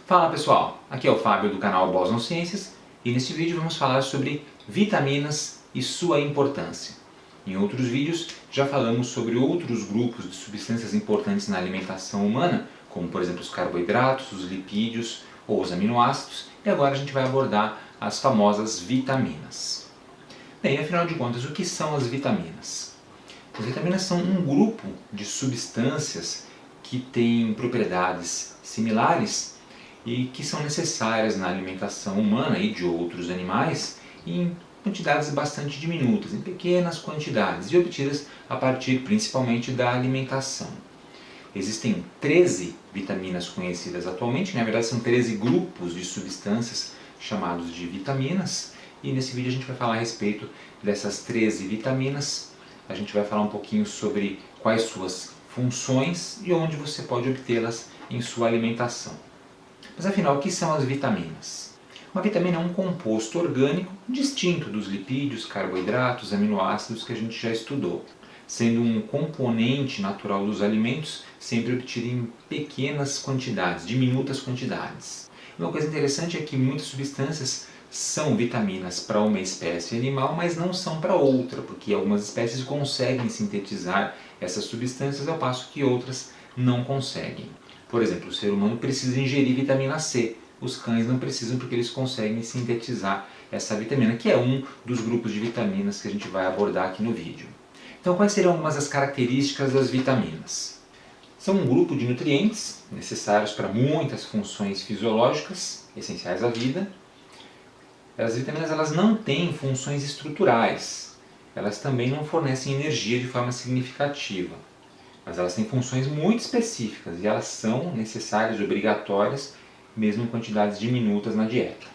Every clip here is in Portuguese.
Fala pessoal, aqui é o Fábio do canal Boston Ciências e neste vídeo vamos falar sobre vitaminas e sua importância. Em outros vídeos já falamos sobre outros grupos de substâncias importantes na alimentação humana, como por exemplo os carboidratos, os lipídios ou os aminoácidos, e agora a gente vai abordar as famosas vitaminas. Bem, afinal de contas, o que são as vitaminas? As vitaminas são um grupo de substâncias que têm propriedades similares e que são necessárias na alimentação humana e de outros animais em quantidades bastante diminutas, em pequenas quantidades e obtidas a partir principalmente da alimentação. Existem 13 vitaminas conhecidas atualmente, na verdade são 13 grupos de substâncias chamados de vitaminas, e nesse vídeo a gente vai falar a respeito dessas 13 vitaminas. A gente vai falar um pouquinho sobre quais suas funções e onde você pode obtê-las em sua alimentação. Mas afinal, o que são as vitaminas? Uma vitamina é um composto orgânico distinto dos lipídios, carboidratos, aminoácidos que a gente já estudou, sendo um componente natural dos alimentos, sempre obtido em pequenas quantidades, diminutas quantidades. Uma coisa interessante é que muitas substâncias são vitaminas para uma espécie animal, mas não são para outra, porque algumas espécies conseguem sintetizar essas substâncias, ao passo que outras não conseguem. Por exemplo, o ser humano precisa ingerir vitamina C, os cães não precisam porque eles conseguem sintetizar essa vitamina, que é um dos grupos de vitaminas que a gente vai abordar aqui no vídeo. Então, quais seriam algumas das características das vitaminas? São um grupo de nutrientes necessários para muitas funções fisiológicas essenciais à vida. As vitaminas elas não têm funções estruturais, elas também não fornecem energia de forma significativa, mas elas têm funções muito específicas e elas são necessárias, obrigatórias, mesmo em quantidades diminutas na dieta.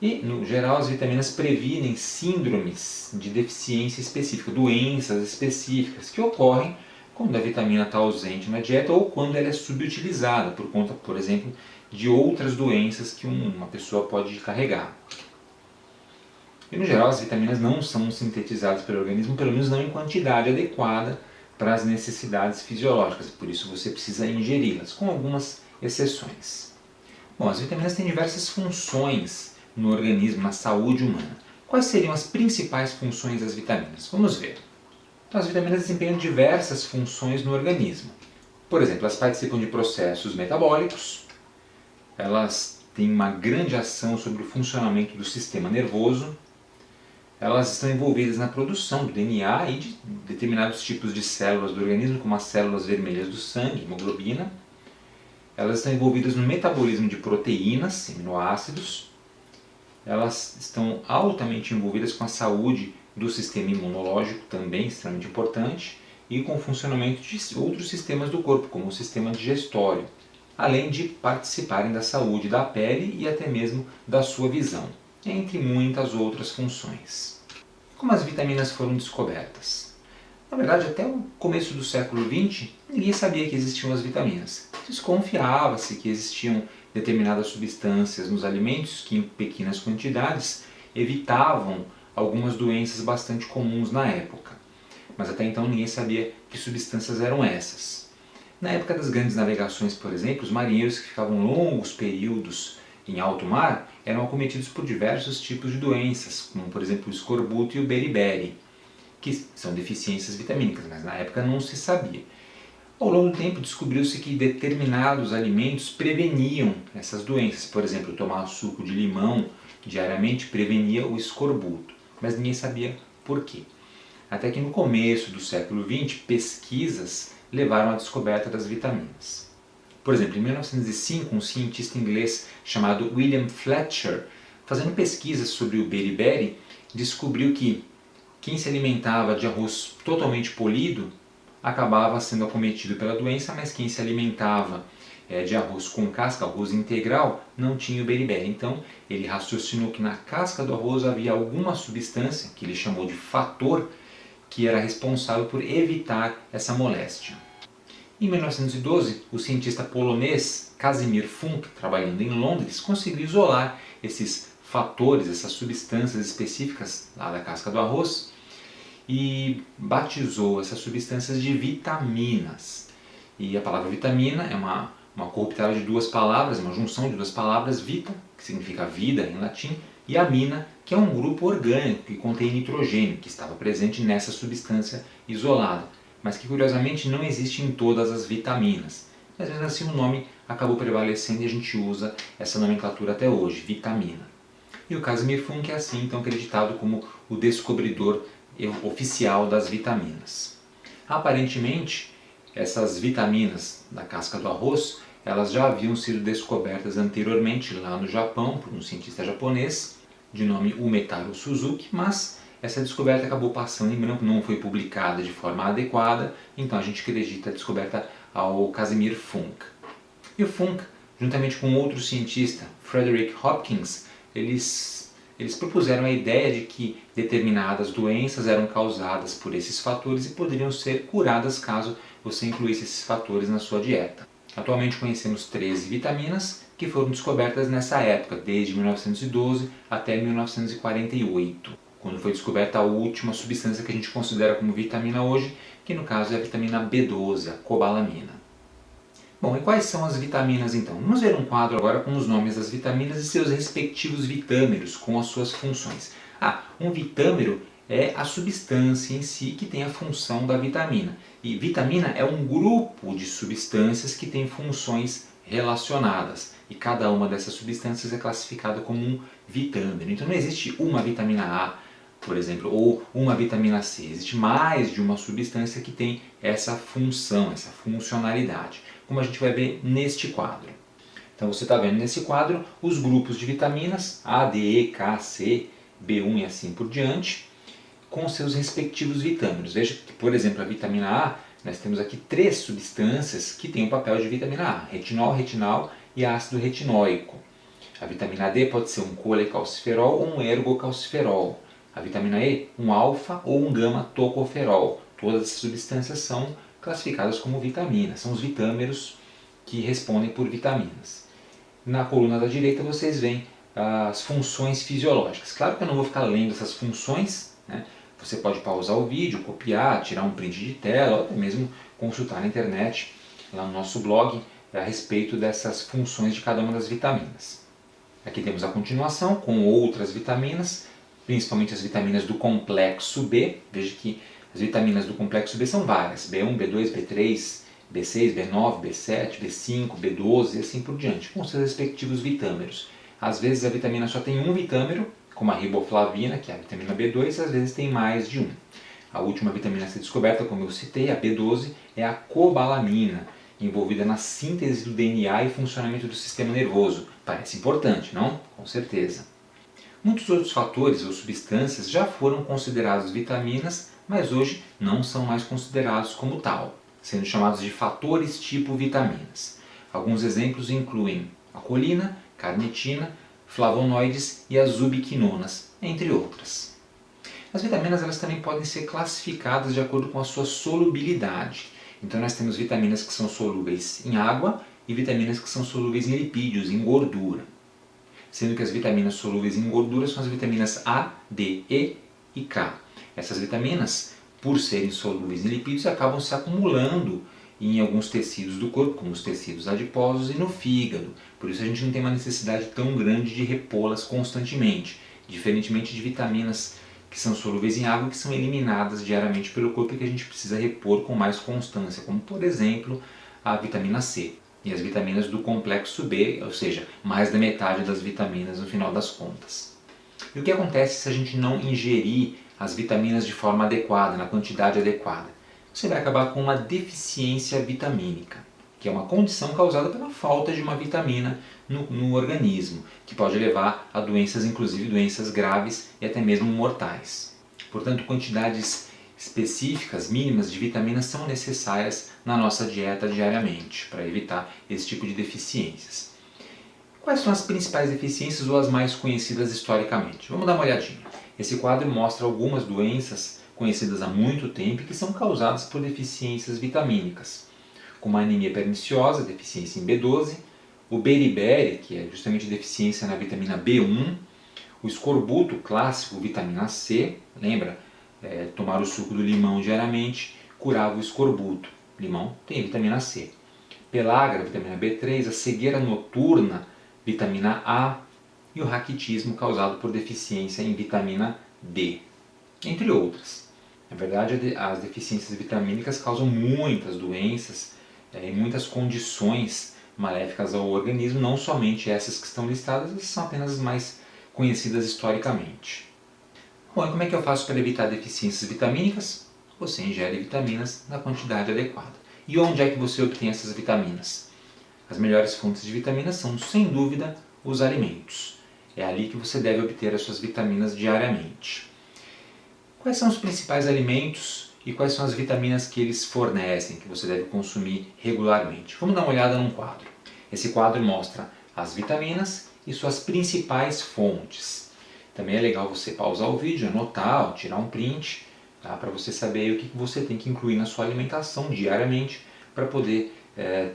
E, no geral, as vitaminas previnem síndromes de deficiência específica, doenças específicas que ocorrem quando a vitamina está ausente na dieta ou quando ela é subutilizada por conta, por exemplo, de outras doenças que uma pessoa pode carregar. E, no geral, as vitaminas não são sintetizadas pelo organismo, pelo menos não em quantidade adequada para as necessidades fisiológicas, por isso você precisa ingeri-las, com algumas exceções. Bom, as vitaminas têm diversas funções no organismo, na saúde humana. Quais seriam as principais funções das vitaminas? Vamos ver. Então, as vitaminas desempenham diversas funções no organismo. Por exemplo, elas participam de processos metabólicos, elas têm uma grande ação sobre o funcionamento do sistema nervoso, elas estão envolvidas na produção do DNA e de determinados tipos de células do organismo, como as células vermelhas do sangue, hemoglobina. Elas estão envolvidas no metabolismo de proteínas, aminoácidos. Elas estão altamente envolvidas com a saúde do sistema imunológico, também extremamente importante, e com o funcionamento de outros sistemas do corpo, como o sistema digestório, além de participarem da saúde da pele e até mesmo da sua visão, entre muitas outras funções. Como as vitaminas foram descobertas? Na verdade, até o começo do século XX, ninguém sabia que existiam as vitaminas. Desconfiava-se que existiam determinadas substâncias nos alimentos que, em pequenas quantidades, evitavam algumas doenças bastante comuns na época. Mas até então ninguém sabia que substâncias eram essas. Na época das grandes navegações, por exemplo, os marinheiros que ficavam longos períodos em alto mar eram acometidos por diversos tipos de doenças, como por exemplo o escorbuto e o beriberi, que são deficiências vitamínicas, mas na época não se sabia. Ao longo do tempo descobriu-se que determinados alimentos preveniam essas doenças. Por exemplo, tomar suco de limão diariamente prevenia o escorbuto, mas ninguém sabia por quê. Até que no começo do século XX, pesquisas levaram à descoberta das vitaminas. Por exemplo, em 1905, um cientista inglês chamado William Fletcher, fazendo pesquisas sobre o beriberi, descobriu que quem se alimentava de arroz totalmente polido acabava sendo acometido pela doença, mas quem se alimentava de arroz com casca, arroz integral, não tinha o beriberi. Então ele raciocinou que na casca do arroz havia alguma substância, que ele chamou de fator, que era responsável por evitar essa moléstia. Em 1912, o cientista polonês Casimir Funk, trabalhando em Londres, conseguiu isolar esses fatores, essas substâncias específicas lá da casca do arroz e batizou essas substâncias de vitaminas. E a palavra vitamina é uma uma corruptela de duas palavras, uma junção de duas palavras, vita, que significa vida em latim, e amina, que é um grupo orgânico que contém nitrogênio, que estava presente nessa substância isolada, mas que curiosamente não existe em todas as vitaminas. Mas mesmo assim o nome acabou prevalecendo e a gente usa essa nomenclatura até hoje, vitamina. E o Casimir Funk é assim então acreditado como o descobridor oficial das vitaminas. Aparentemente, essas vitaminas da casca do arroz, elas já haviam sido descobertas anteriormente lá no Japão por um cientista japonês de nome Umetaro Suzuki, mas essa descoberta acabou passando em branco, não foi publicada de forma adequada, então a gente acredita a descoberta ao Casimir Funk. E o Funk, juntamente com outro cientista, Frederick Hopkins, eles propuseram a ideia de que determinadas doenças eram causadas por esses fatores e poderiam ser curadas caso você incluísse esses fatores na sua dieta. Atualmente conhecemos 13 vitaminas que foram descobertas nessa época, desde 1912 até 1948, quando foi descoberta a última substância que a gente considera como vitamina hoje, que no caso é a vitamina B12, a cobalamina. Bom, e quais são as vitaminas então? Vamos ver um quadro agora com os nomes das vitaminas e seus respectivos vitâmeros, com as suas funções. Um vitâmero é a substância em si que tem a função da vitamina. E vitamina é um grupo de substâncias que tem funções relacionadas. E cada uma dessas substâncias é classificada como um vitâmero. Então não existe uma vitamina A, por exemplo, ou uma vitamina C. Existe mais de uma substância que tem essa função, essa funcionalidade, como a gente vai ver neste quadro. Então você está vendo nesse quadro os grupos de vitaminas A, D, E, K, C, B1 e assim por diante, com seus respectivos vitâmeros. Veja que, por exemplo, a vitamina A, nós temos aqui 3 substâncias que têm o papel de vitamina A: retinol, retinal e ácido retinóico. A vitamina D pode ser um colecalciferol ou um ergocalciferol. A vitamina E, um alfa ou um gama-tocoferol. Todas essas substâncias são classificadas como vitaminas, são os vitâmeros que respondem por vitaminas. Na coluna da direita vocês veem as funções fisiológicas. Claro que eu não vou ficar lendo essas funções, né? Você pode pausar o vídeo, copiar, tirar um print de tela, ou até mesmo consultar na internet, lá no nosso blog, a respeito dessas funções de cada uma das vitaminas. Aqui temos a continuação com outras vitaminas, principalmente as vitaminas do complexo B. Veja que as vitaminas do complexo B são várias: B1, B2, B3, B6, B9, B7, B5, B12 e assim por diante, com seus respectivos vitâmeros. Às vezes a vitamina só tem um vitâmero, como a riboflavina, que é a vitamina B2, e às vezes tem mais de um. A última vitamina a ser descoberta, como eu citei, a B12, é a cobalamina, envolvida na síntese do DNA e funcionamento do sistema nervoso. Parece importante, não? Com certeza. Muitos outros fatores ou substâncias já foram considerados vitaminas, mas hoje não são mais considerados como tal, sendo chamados de fatores tipo vitaminas. Alguns exemplos incluem a colina, carnitina, flavonoides e as ubiquinonas, entre outras. As vitaminas elas também podem ser classificadas de acordo com a sua solubilidade. Então nós temos vitaminas que são solúveis em água e vitaminas que são solúveis em lipídios, em gordura. Sendo que as vitaminas solúveis em gordura são as vitaminas A, D, E e K. Essas vitaminas, por serem solúveis em lipídios, acabam se acumulando em alguns tecidos do corpo, como os tecidos adiposos e no fígado. Por isso a gente não tem uma necessidade tão grande de repô-las constantemente, diferentemente de vitaminas que são solúveis em água, que são eliminadas diariamente pelo corpo e que a gente precisa repor com mais constância, como por exemplo a vitamina C e as vitaminas do complexo B, ou seja, mais da metade das vitaminas no final das contas. E o que acontece se a gente não ingerir as vitaminas de forma adequada, na quantidade adequada? Você vai acabar com uma deficiência vitamínica, que é uma condição causada pela falta de uma vitamina no organismo, que pode levar a doenças, inclusive doenças graves e até mesmo mortais. Portanto, quantidades específicas, mínimas de vitaminas são necessárias na nossa dieta diariamente, para evitar esse tipo de deficiências. Quais são as principais deficiências ou as mais conhecidas historicamente? Vamos dar uma olhadinha. Esse quadro mostra algumas doenças conhecidas há muito tempo e que são causadas por deficiências vitamínicas, como a anemia perniciosa, deficiência em B12, o beriberi, que é justamente deficiência na vitamina B1, o escorbuto clássico, vitamina C, lembra? Tomar o suco do limão diariamente curava o escorbuto. Limão tem vitamina C. pellagra, vitamina B3, a cegueira noturna, vitamina A, e o raquitismo causado por deficiência em vitamina D, entre outras. Na verdade, as deficiências vitamínicas causam muitas doenças e muitas condições maléficas ao organismo, não somente essas que estão listadas, essas são apenas as mais conhecidas historicamente. Bom, e como é que eu faço para evitar deficiências vitamínicas? Você ingere vitaminas na quantidade adequada. E onde é que você obtém essas vitaminas? As melhores fontes de vitaminas são, sem dúvida, os alimentos. É ali que você deve obter as suas vitaminas diariamente. Quais são os principais alimentos e quais são as vitaminas que eles fornecem, que você deve consumir regularmente? Vamos dar uma olhada num quadro. Esse quadro mostra as vitaminas e suas principais fontes. Também é legal você pausar o vídeo, anotar, ou tirar um print, tá? Para você saber o que você tem que incluir na sua alimentação diariamente para poder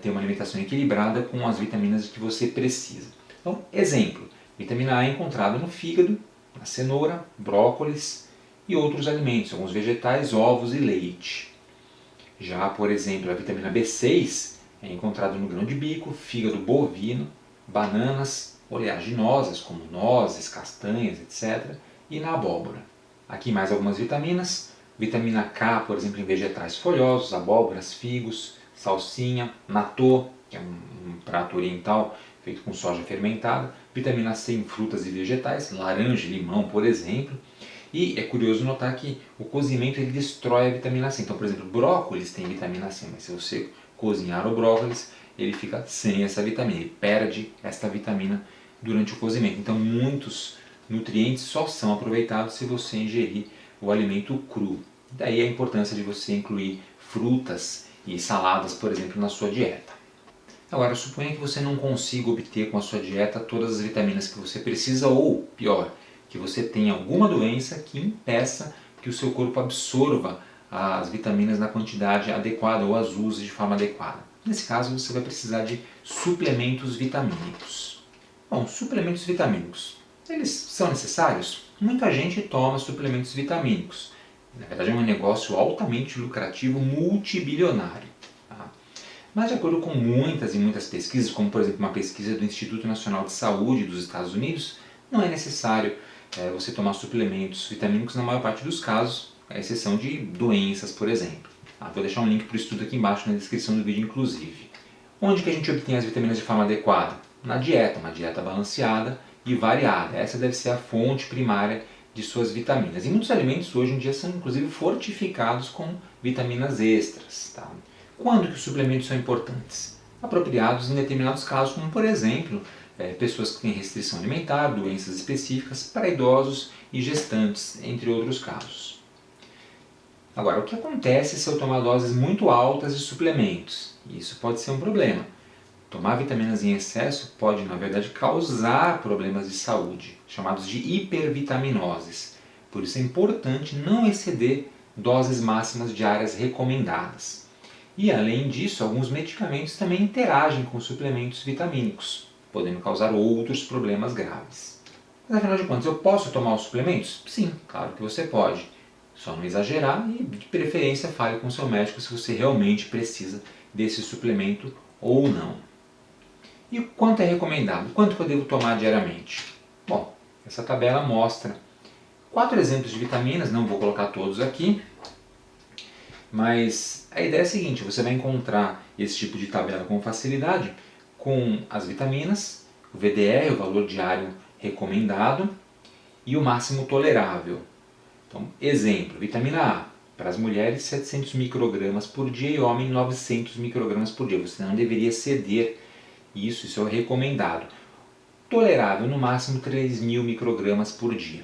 ter uma alimentação equilibrada com as vitaminas que você precisa. Então, exemplo, vitamina A é encontrada no fígado, na cenoura, brócolis e outros alimentos, alguns vegetais, ovos e leite. Já, por exemplo, a vitamina B6 é encontrada no grão de bico, fígado bovino, bananas oleaginosas como nozes, castanhas, etc. e na abóbora. Aqui mais algumas vitaminas. Vitamina K, por exemplo, em vegetais folhosos, abóboras, figos, salsinha, natô, que é um prato oriental feito com soja fermentada. Vitamina C em frutas e vegetais, laranja e limão, por exemplo. E é curioso notar que o cozimento ele destrói a vitamina C. Então, por exemplo, brócolis tem vitamina C, mas se você cozinhar o brócolis, ele fica sem essa vitamina, ele perde esta vitamina durante o cozimento. Então, muitos nutrientes só são aproveitados se você ingerir o alimento cru. Daí a importância de você incluir frutas e saladas, por exemplo, na sua dieta. Agora, suponha que você não consiga obter com a sua dieta todas as vitaminas que você precisa, ou, pior, que você tenha alguma doença que impeça que o seu corpo absorva as vitaminas na quantidade adequada ou as use de forma adequada. Nesse caso, você vai precisar de suplementos vitamínicos. Bom, suplementos vitamínicos, eles são necessários? Muita gente toma suplementos vitamínicos. Na verdade, é um negócio altamente lucrativo, multibilionário. Tá? Mas, de acordo com muitas e muitas pesquisas, como por exemplo uma pesquisa do Instituto Nacional de Saúde dos Estados Unidos, não é necessário você tomar suplementos vitamínicos na maior parte dos casos, à exceção de doenças, por exemplo. Vou deixar um link para o estudo aqui embaixo na descrição do vídeo, inclusive. Onde que a gente obtém as vitaminas de forma adequada? Na dieta, uma dieta balanceada e variada. Essa deve ser a fonte primária de suas vitaminas. E muitos alimentos hoje em dia são inclusive fortificados com vitaminas extras. Tá? Quando que os suplementos são importantes? Apropriados em determinados casos, como por exemplo, pessoas que têm restrição alimentar, doenças específicas, para idosos e gestantes, entre outros casos. Agora, o que acontece se eu tomar doses muito altas de suplementos? Isso pode ser um problema. Tomar vitaminas em excesso pode, na verdade, causar problemas de saúde, chamados de hipervitaminoses. Por isso é importante não exceder doses máximas diárias recomendadas. E, além disso, alguns medicamentos também interagem com suplementos vitamínicos, podendo causar outros problemas graves. Mas, afinal de contas, eu posso tomar os suplementos? Sim, claro que você pode. Só não exagerar e, de preferência, fale com seu médico se você realmente precisa desse suplemento ou não. E o quanto é recomendado? Quanto que eu devo tomar diariamente? Bom, essa tabela mostra 4 exemplos de vitaminas, não vou colocar todos aqui, mas a ideia é a seguinte, você vai encontrar esse tipo de tabela com facilidade com as vitaminas, o VDR, o valor diário recomendado, e o máximo tolerável. Então, exemplo, vitamina A, para as mulheres 700 microgramas por dia e homem 900 microgramas por dia. Você não deveria ceder isso é o recomendado. Tolerável, no máximo 3.000 microgramas por dia.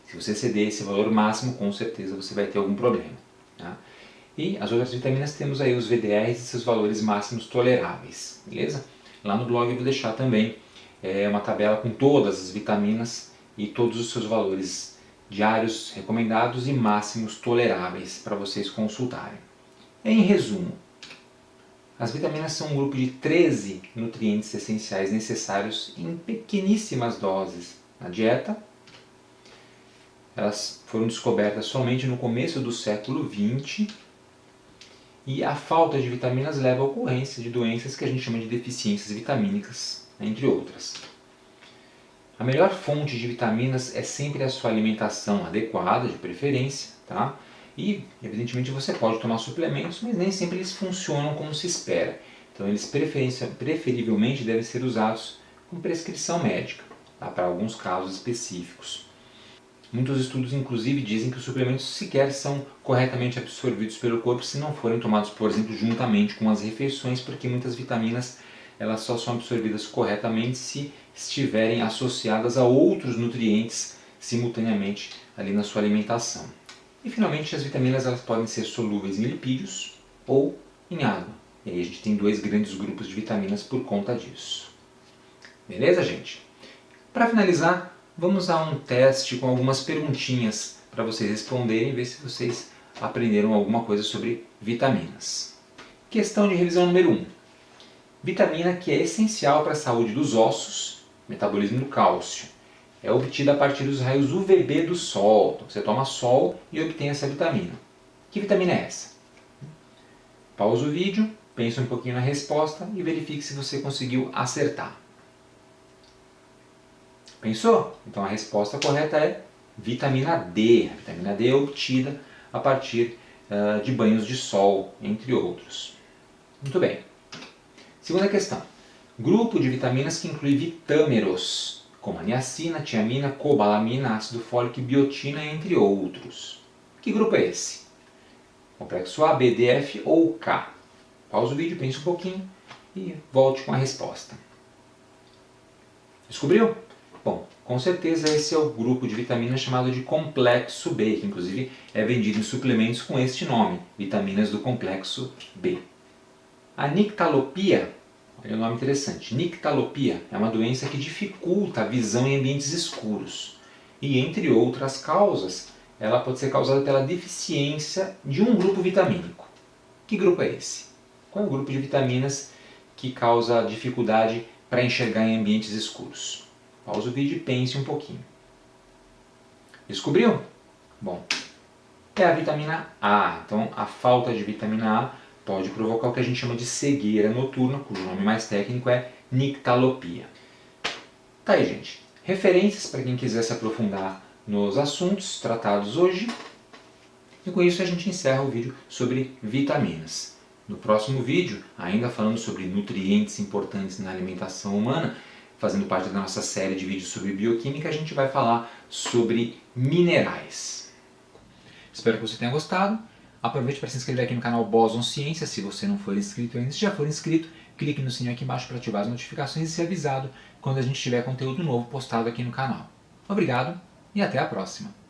Se você ceder esse valor máximo, com certeza você vai ter algum problema. Tá? E as outras vitaminas temos aí os VDRs e seus valores máximos toleráveis. Beleza? Lá no blog eu vou deixar também uma tabela com todas as vitaminas e todos os seus valores diários recomendados e máximos toleráveis para vocês consultarem. Em resumo, as vitaminas são um grupo de 13 nutrientes essenciais necessários em pequeníssimas doses na dieta. Elas foram descobertas somente no começo do século XX e a falta de vitaminas leva à ocorrência de doenças que a gente chama de deficiências vitamínicas, entre outras. A melhor fonte de vitaminas é sempre a sua alimentação adequada, de preferência, tá? E, evidentemente, você pode tomar suplementos, mas nem sempre eles funcionam como se espera. Então, eles preferivelmente devem ser usados com prescrição médica, tá? Para alguns casos específicos. Muitos estudos, inclusive, dizem que os suplementos sequer são corretamente absorvidos pelo corpo se não forem tomados, por exemplo, juntamente com as refeições, porque muitas vitaminas elas só são absorvidas corretamente se estiverem associadas a outros nutrientes simultaneamente ali na sua alimentação. E finalmente as vitaminas elas podem ser solúveis em lipídios ou em água. E aí a gente tem dois grandes grupos de vitaminas por conta disso. Beleza, gente? Para finalizar, vamos a um teste com algumas perguntinhas para vocês responderem e ver se vocês aprenderam alguma coisa sobre vitaminas. Questão de revisão número 1. Vitamina que é essencial para a saúde dos ossos, metabolismo do cálcio. É obtida a partir dos raios UVB do sol. Então você toma sol e obtém essa vitamina. Que vitamina é essa? Pausa o vídeo, pense um pouquinho na resposta e verifique se você conseguiu acertar. Pensou? Então a resposta correta é vitamina D. A vitamina D é obtida a partir de banhos de sol, entre outros. Muito bem. Segunda questão. Grupo de vitaminas que inclui vitâmeros, como a niacina, tiamina, cobalamina, ácido fólico e biotina, entre outros. Que grupo é esse? Complexo A, B, D, F ou K? Pausa o vídeo, pense um pouquinho e volte com a resposta. Descobriu? Bom, com certeza esse é o grupo de vitaminas chamado de complexo B, que inclusive é vendido em suplementos com este nome, vitaminas do complexo B. A nictalopia, olha o nome interessante, nictalopia é uma doença que dificulta a visão em ambientes escuros e, entre outras causas, ela pode ser causada pela deficiência de um grupo vitamínico. Que grupo é esse? Qual é o grupo de vitaminas que causa dificuldade para enxergar em ambientes escuros? Pausa o vídeo e pense um pouquinho. Descobriu? Bom, é a vitamina A. Então, a falta de vitamina A pode provocar o que a gente chama de cegueira noturna, cujo nome mais técnico é nictalopia. Tá aí, gente. Referências para quem quiser se aprofundar nos assuntos tratados hoje. E com isso a gente encerra o vídeo sobre vitaminas. No próximo vídeo, ainda falando sobre nutrientes importantes na alimentação humana, fazendo parte da nossa série de vídeos sobre bioquímica, a gente vai falar sobre minerais. Espero que você tenha gostado. Aproveite para se inscrever aqui no canal Boson Ciência, se você não for inscrito ainda. Se já for inscrito, clique no sininho aqui embaixo para ativar as notificações e ser avisado quando a gente tiver conteúdo novo postado aqui no canal. Obrigado e até a próxima!